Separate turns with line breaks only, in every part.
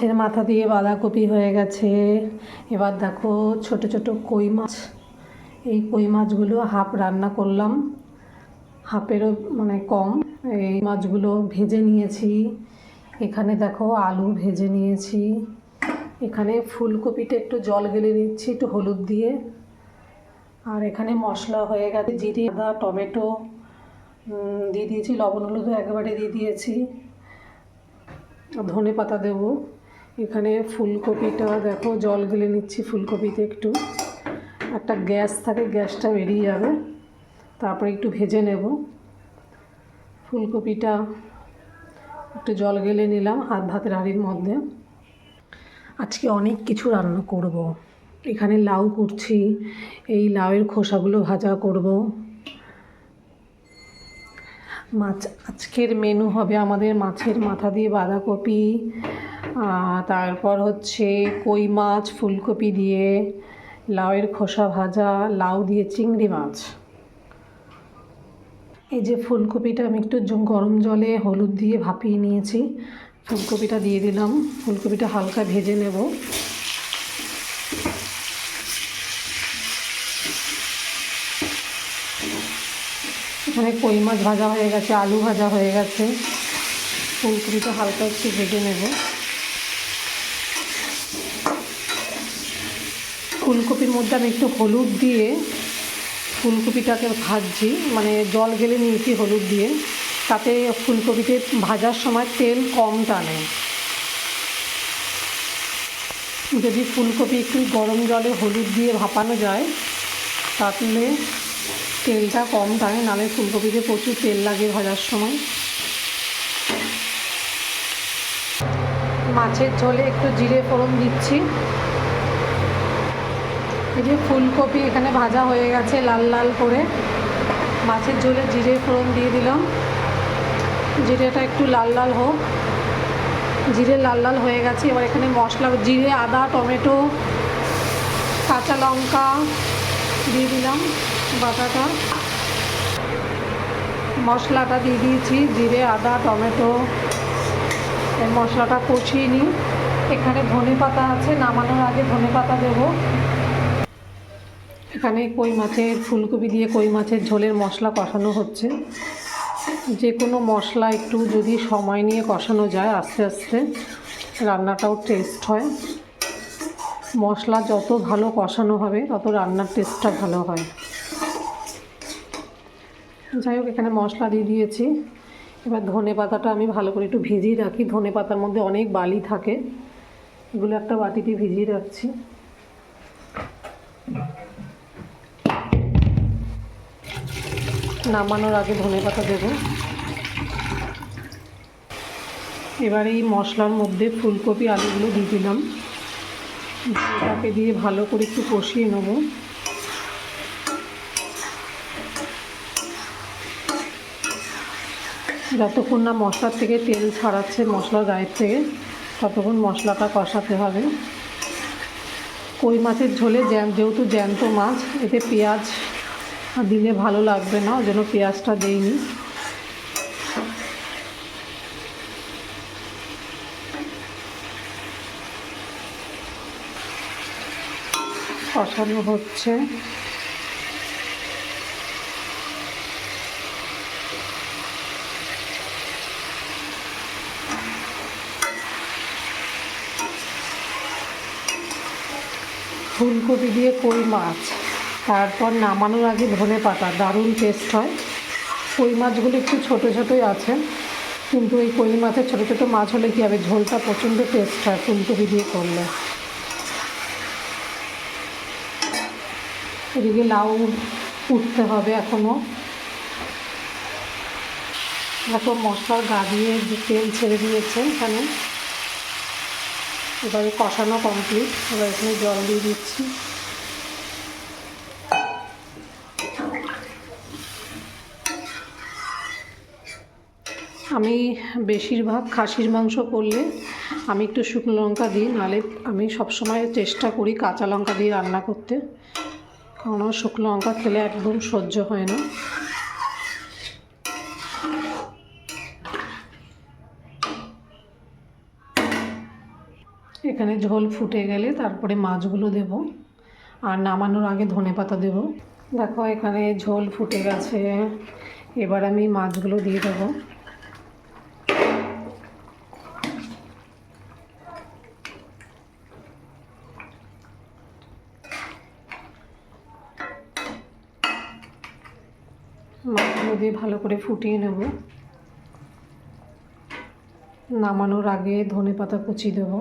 মাছের মাথা দিয়ে বাঁধাকপি হয়ে গেছে। এবার দেখো ছোট ছোট কই মাছ, এই কই মাছগুলো হাফ রান্না করলাম, হাফেরও মানে কম। এই মাছগুলো ভেজে নিয়েছি। এখানে দেখো আলু ভেজে নিয়েছি। এখানে ফুলকপিটা একটু জল গেলে দিচ্ছি একটু হলুদ দিয়ে। আর এখানে মশলা হয়ে গেছে, জিরে আদা টমেটো দিয়ে দিয়েছি, লবণ হলুদও একেবারে দিয়ে দিয়েছি, ধনে পাতা দেবো। এখানে ফুলকপিটা দেখো জল গেলে নিচ্ছি, ফুলকপিতে একটু একটা গ্যাস থাকে, গ্যাসটা বেরিয়ে যাবে, তারপরে একটু ভেজে নেব। ফুলকপিটা একটু জল গেলে নিলাম ভাতের হাঁড়ির মধ্যে। আজকে অনেক কিছু রান্না করব। এখানে লাউ করছি, এই লাউয়ের খোসাগুলো ভাজা করব। মাছ আজকের মেনু হবে আমাদের মাছের মাথা দিয়ে বাঁধাকপি, তারপর হচ্ছে কই মাছ ফুলকপি দিয়ে, লাউয়ের খোসা ভাজা, লাউ দিয়ে চিংড়ি মাছ। এই যে ফুলকপিটা আমি একটু গরম জলে হলুদ দিয়ে ভাপিয়ে নিয়েছি, ফুলকপিটা দিয়ে দিলাম। ফুলকপিটা হালকা ভেজে নেব। এখানে কই মাছ ভাজা হয়ে গেছে, আলু ভাজা হয়ে গেছে, ফুলকপিটা হালকা একটু ভেজে নেব। ফুলকপির মধ্যে আমি একটু হলুদ দিয়ে ফুলকপিটাকে ভাজছি, মানে জল গেলে নিয়েছি হলুদ দিয়ে, তাতে ফুলকপিতে ভাজার সময় তেল কম টানে। যদি ফুলকপি একটু গরম জলে হলুদ দিয়ে ভাপানো যায় তাহলে তেলটা কম টানে, নাহলে ফুলকপিতে প্রচুর তেল লাগে ভাজার সময়। মাছের ঝোলে একটু জিরে ফোড়ন দিচ্ছি। এই যে ফুলকপি এখানে ভাজা হয়ে গেছে লাল লাল করে, মাছের ঝোলে জিরে ফোড়ন দিয়ে দিলাম। জিরেটা একটু লাল লাল হোক, জিরে লাল লাল হয়ে গেছে। এবার এখানে মশলা, জিরে আদা টমেটো কাঁচা লঙ্কা দিয়ে দিলাম বাটাটা, মশলাটা দিয়ে দিয়েছি, জিরে আদা টমেটো। এই মশলাটা কষিয়ে নিই। এখানে ধনে পাতা আছে, নামানোর আগে ধনে পাতা দেবো। এখানে কই মাছের ফুলকপি দিয়ে কই মাছের ঝোলের মশলা কষানো হচ্ছে। যে কোনো মশলা একটু যদি সময় নিয়ে কষানো যায় আস্তে আস্তে, রান্নাটাও টেস্ট হয়। মশলা যত ভালো কষানো হবে তত রান্নার টেস্টটা ভালো হয়। যাই হোক, এখানে মশলা দিয়ে দিয়েছি। এবার ধনে পাতাটা আমি ভালো করে একটু ভিজিয়ে রাখি, ধনে পাতার মধ্যে অনেক বালি থাকে, এগুলো একটা বাটিতে ভিজিয়ে রাখছি। নামানোর আগে ধনে পাতা দেবো। এবার এই মশলার মধ্যে ফুলকপি আলুগুলো দিয়ে দিলাম, এটাকে দিয়ে ভালো করে একটু কষিয়ে নেব। যতক্ষণ না মশলার থেকে তেল ছাড়াচ্ছে মশলার গায়ের থেকে, ততক্ষণ মশলাটা কষাতে হবে। কই মাছের ঝোলে যেহেতু জ্যান্ত মাছ, এতে পেঁয়াজ দিলে ভালো লাগবে না, ওই জন্য পেঁয়াজটা দেইনি। কষানো হচ্ছে। ফুলকপি দিয়ে কই মাছ, তারপর নামানোর আগে ধনে পাতা, দারুণ টেস্ট হয়। কই মাছগুলো একটু ছোটো ছোটোই আছে, কিন্তু এই কই মাছের ছোটো ছোটো মাছ হলে কী হবে, ঝোলটা প্রচণ্ড টেস্ট হয় ফুলকপি দিয়ে করলে। এদিকে লাউ উঠতে হবে এখনও। দেখো মশলার গা দিয়ে তেল ছেড়ে দিয়েছে এখানে। এবারে কষানো কমপ্লিট। এবার এখানে জল দিয়ে দিচ্ছি। আমি বেশিরভাগ খাসির মাংস করলে আমি একটু শুকনো লঙ্কা দিই, নাহলে আমি সবসময় চেষ্টা করি কাঁচা লঙ্কা দিয়ে রান্না করতে, কারণ আমার শুকনো লঙ্কা খেলে একদম সহ্য হয় না। এখানে ঝোল ফুটে গেলে তারপরে মাছগুলো দেব, আর নামানোর আগে ধনেপাতা দেব। দেখো এখানে ঝোল ফুটে গেছে, এবার আমি মাছগুলো দিয়ে দেবো। মাছগুলো দিয়ে ভালো করে ফুটিয়ে নেব। নামানোর আগে ধনেপাতা কুচি দেব।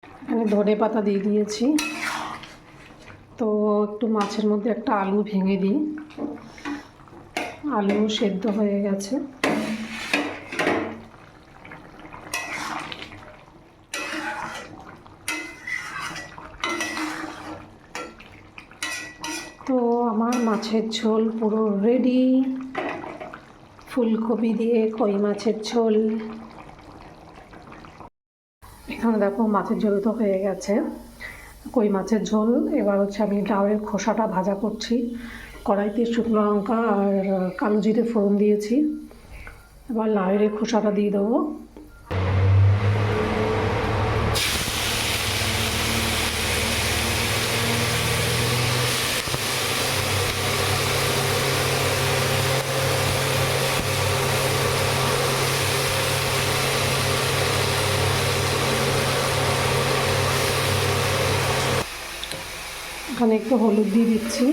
এখানে ধনেপাতা দিয়ে দিয়েছি। তো একটু মাছের মধ্যে একটা আলু ভেঙে দিই। আলু সেদ্ধ হয়ে গেছে। তো আমার মাছের ঝোল পুরো রেডি। ফুলকপি দিয়ে কই মাছের ঝোল। এখানে দেখো মাছের ঝোল তো হয়ে গেছে, কই মাছের ঝোল। এবার হচ্ছে আমি লাউয়ের খোসাটা ভাজা করছি। কড়াইতে শুকনো লঙ্কা আর কালো জিরে ফোড়ন দিয়েছি। এবার লাউয়ের খোসাটা দিয়ে দেবো। এখানে একটু হলুদ দিয়ে দিচ্ছি।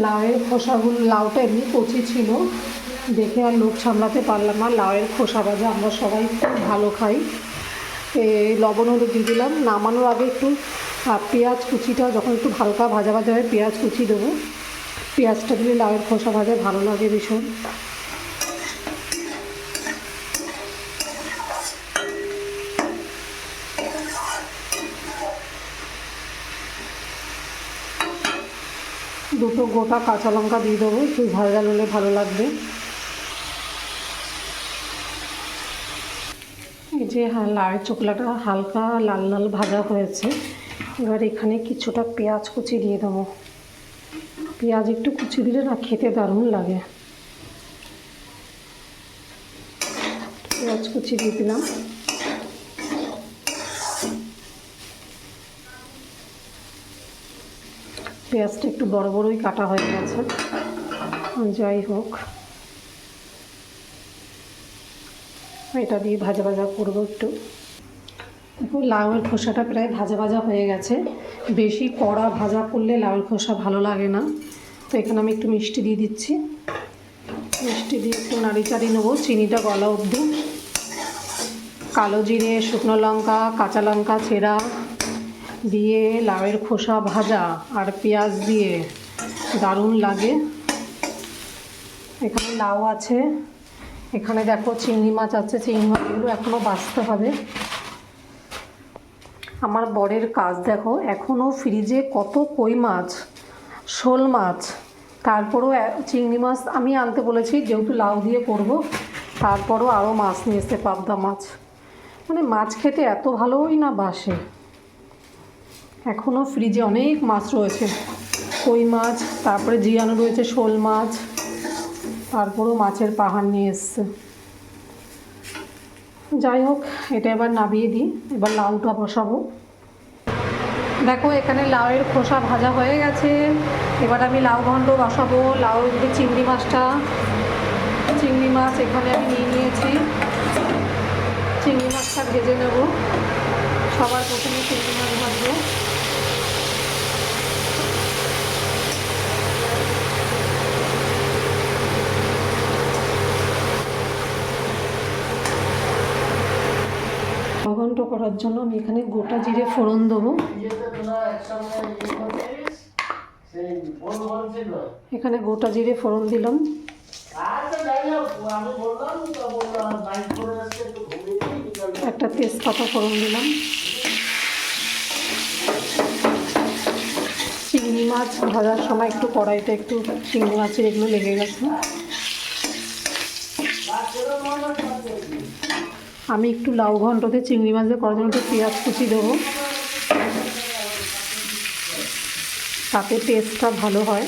লাউয়ের খোসাগুলো, লাউটা এমনি কচি ছিল দেখে আর লোভ সামলাতে পারলাম না। লাউয়ের খোসা ভাজা আমরা সবাই খুব ভালো খাই। লবণ হলুদ দিয়ে দিলাম। নামানোর আগে একটু পেঁয়াজ কুচিটা যখন একটু হালকা ভাজা ভাজা হয় পেঁয়াজ কুচি দেবো। পেঁয়াজটা দিলে লাউয়ের খোসা ভাজা ভালো লাগে ভীষণ। দুটো গোটা কাঁচা লঙ্কা দিয়ে দেবো, একটু ঝাল ঝাল হলে ভালো লাগবে। এই যে লাউয়ের চোখলাটা হালকা লাল লাল ভাজা হয়েছে। এবার এখানে কিছুটা পেঁয়াজ কুচি দিয়ে দেবো। পেঁয়াজ একটু কুচি দিলে না খেতে দারুণ লাগে। পেঁয়াজ কুচি দিয়ে দিলাম। পেঁয়াজটা একটু বড় বড়ই কাটা হয়ে গেছে, যাই হোক এটা দিয়ে ভাজা ভাজা করবো একটু। দেখো লাউয়ের খোসাটা প্রায় ভাজা ভাজা হয়ে গেছে। বেশি কড়া ভাজা করলে লাউয়ের খোসা ভালো লাগে না। তো এখানে আমি একটু মিষ্টি দিয়ে দিচ্ছি। মিষ্টি দিয়ে একটু নাড়ি চাড়ি নেবো চিনিটা গলা অবধি। কালো জিরে, শুকনো লঙ্কা, কাঁচা লঙ্কা চেরা দিয়ে লাউয়ের খোসা ভাজা আর পেঁয়াজ দিয়ে দারুণ লাগে। এখানে লাউ আছে, এখানে দেখো চিংড়ি মাছ আছে। চিংড়ি মাছগুলো এখনও বাছতে হবে। আমার বরের কাজ দেখো, এখনও ফ্রিজে কত কই মাছ, শোল মাছ, তারপরও চিংড়ি মাছ আমি আনতে বলেছি যেহেতু লাউ দিয়ে করব। তারপরও আরও মাছ নিয়ে এসে পাবদা মাছ। মানে মাছ খেতে এত ভালোই না বাসে। এখনও ফ্রিজে অনেক মাছ রয়েছে, কই মাছ, তারপরে জিয়ানো রয়েছে শোল মাছ, তারপরেও মাছের পাহাড় নিয়ে এসছে। যাই হোক এটা এবার নামিয়ে দিই। এবার লাউটা বসাবো। দেখো এখানে লাউয়ের খোসা ভাজা হয়ে গেছে। এবার আমি লাউ ঘন্ট বসাবো। লাউ দিকে চিংড়ি মাছ এখানে আমি নিয়ে নিয়েছি। চিংড়ি মাছটা ভেজে নেব। সবার প্রথমে চিংড়ি মাছ ভাজবো। ঘন্ট করার জন্য আমি এখানে গোটা জিরে ফোড়ন দেবো। এখানে গোটা জিরে ফোড়ন দিলাম। একটা তেজপাতা ফোড়ন দিলাম। চিংড়ি মাছ ভাজার সময় একটু কড়াইতে একটু চিংড়ি মাছের এগুলো লেগে গেছে। আমি একটু লাউ ঘন্টতে চিংড়ি মাছ দিয়ে করার জন্য একটু পেঁয়াজ কুচি দেবো, তাতে টেস্টটা ভালো হয়।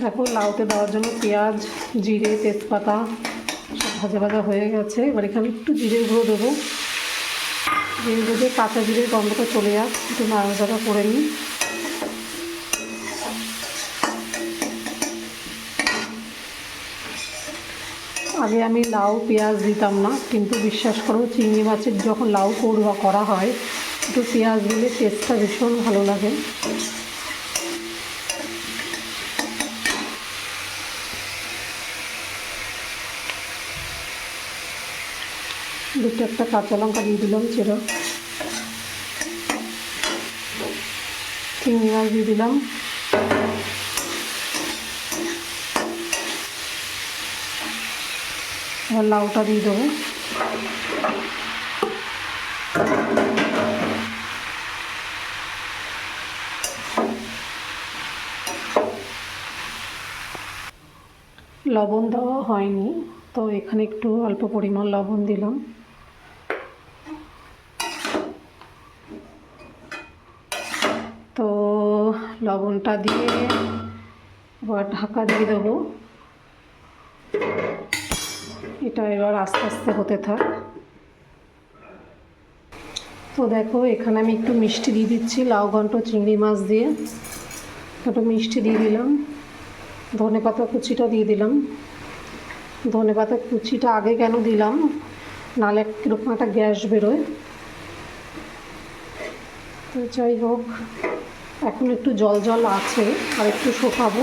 দেখো লাউতে দেওয়ার জন্য পেঁয়াজ, জিরে, তেজপাতা সব ভাজা ভাজা হয়ে গেছে। এবার এখানে একটু জিরে গুঁড়ো দেবো। জিরে দিয়ে কাঁচা জিরের গন্ধটা চলে যাক, একটু নাড়াচাড়া করে নিই। আগে আমি লাউ পেঁয়াজ দিতাম না, কিন্তু বিশ্বাস করো চিংড়ি মাছের যখন লাউ করা হয় একটু পেঁয়াজ দিলে টেস্টটা ভীষণ ভালো লাগে। দুটো একটা কাঁচা লঙ্কা দিয়ে দিলাম চেরা, চিংড়ি মাছ দিয়ে দিলাম, এবার লাউটা দিয়ে দেবো। লবণ দেওয়া হয়নি, তো এখানে একটু অল্প পরিমাণ লবণ দিলাম। তো লবণটা দিয়ে এবার ঢাকা দিয়ে দেবো। এটা এবার আস্তে আস্তে হতে থাক। তো দেখো এখানে আমি একটু মিষ্টি দিয়ে দিচ্ছি, লাউ ঘন্ট চিংড়ি মাছ দিয়ে একটু মিষ্টি দিয়ে দিলাম। ধনেপাতা কুচিটা দিয়ে দিলাম। ধনেপাতা কুচিটা আগে কেন দিলাম, নাহলে কীরকম একটা গ্যাস বেরোয়। তো যাই হোক, এখন একটু জল জল আছে, আর একটু শোকাবো।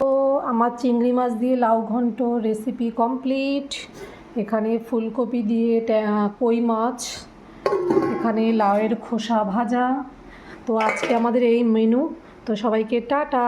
তো আমার চিংড়ি মাছ দিয়ে লাউ ঘন্ট রেসিপি কমপ্লিট। এখানে ফুলকপি দিয়ে কই মাছ, এখানে লাউয়ের খোসা ভাজা। তো আজকে আমাদের এই মেনু। তো সবাইকে টাটা।